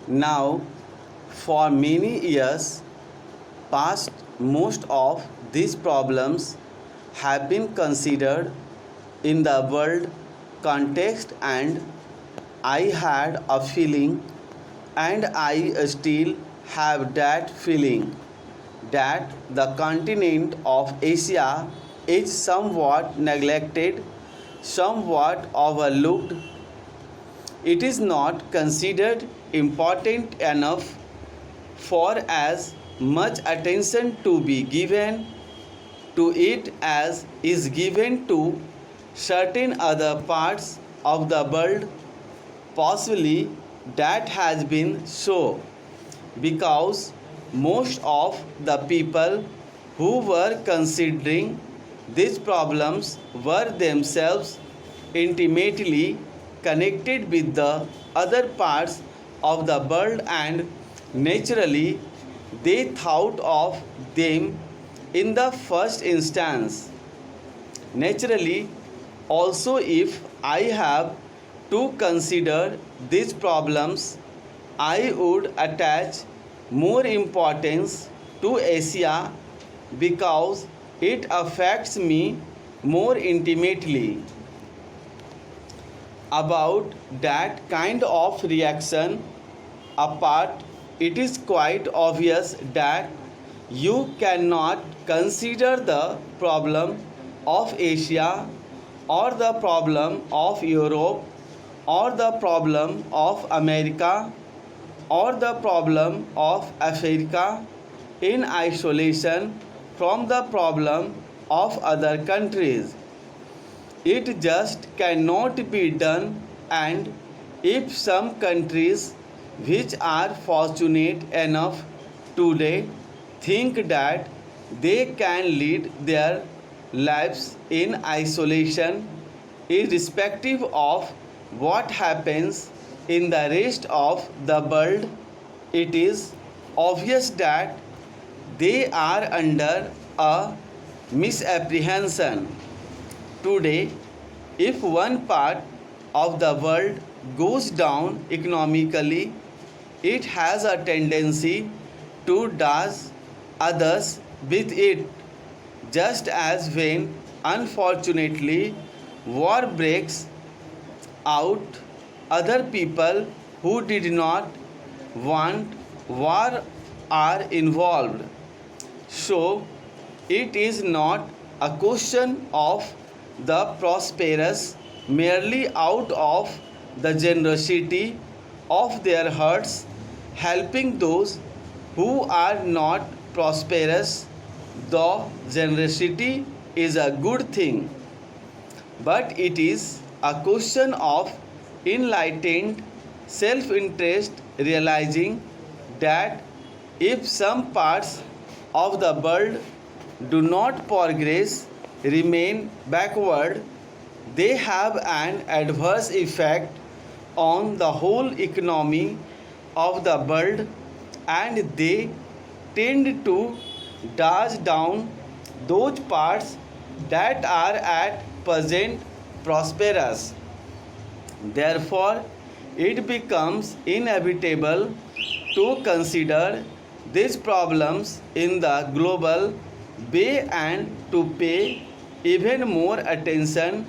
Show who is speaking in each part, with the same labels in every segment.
Speaker 1: Now, for many years past, most of these problems have been considered in the world context, and I had a feeling, and I still have that feeling, that the continent of Asia is somewhat neglected, somewhat overlooked. It is not considered important enough for as much attention to be given to it as is given to certain other parts of the world. Possibly that has been so because most of the people who were considering these problems were themselves intimately connected with the other parts of the world, and naturally they thought of them in the first instance. Naturally, also, if I have to consider these problems, I would attach more importance to Asia because it affects me more intimately. About that kind of reaction apart, it is quite obvious that you cannot consider the problem of Asia or the problem of Europe or the problem of America or the problem of Africa in isolation from the problem of other countries. It just cannot be done, and if some countries which are fortunate enough today think that they can lead their lives in isolation, irrespective of what happens in the rest of the world, it is obvious that they are under a misapprehension. Today, if one part of the world goes down economically, it has a tendency to dash others with it, just as when unfortunately war breaks out, other people who did not want war are involved. So, it is not a question of the prosperous merely out of the generosity of their hearts helping those who are not prosperous, though generosity is a good thing, but it is a question of enlightened self interest, realizing that if some parts of the world do not progress, remain backward, they have an adverse effect on the whole economy of the world, and they tend to dash down those parts that are at present prosperous. Therefore, it becomes inevitable to consider these problems in the global way and to pay even more attention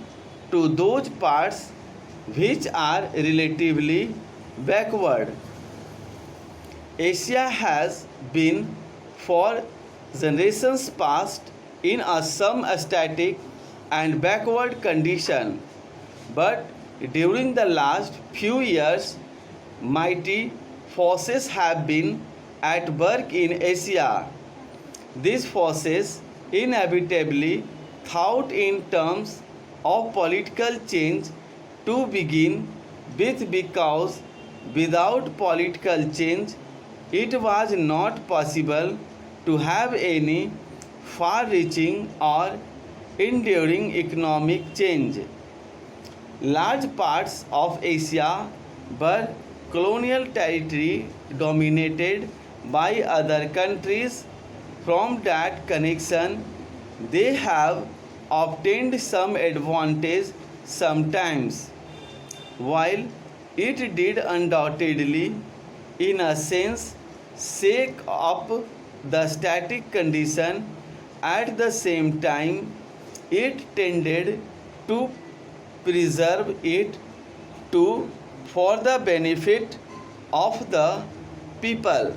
Speaker 1: to those parts which are relatively backward. Asia has been for generations past in a some static and backward condition, but during the last few years, mighty forces have been at work in Asia. These forces inevitably thought in terms of political change to begin with, because without political change it was not possible to have any far reaching or enduring economic change. Large parts of Asia were colonial territory dominated by other countries. From that connection, they have obtained some advantage sometimes. While it did undoubtedly in a sense, shake up the static condition. At the same time, it tended to preserve it too for the benefit of the people.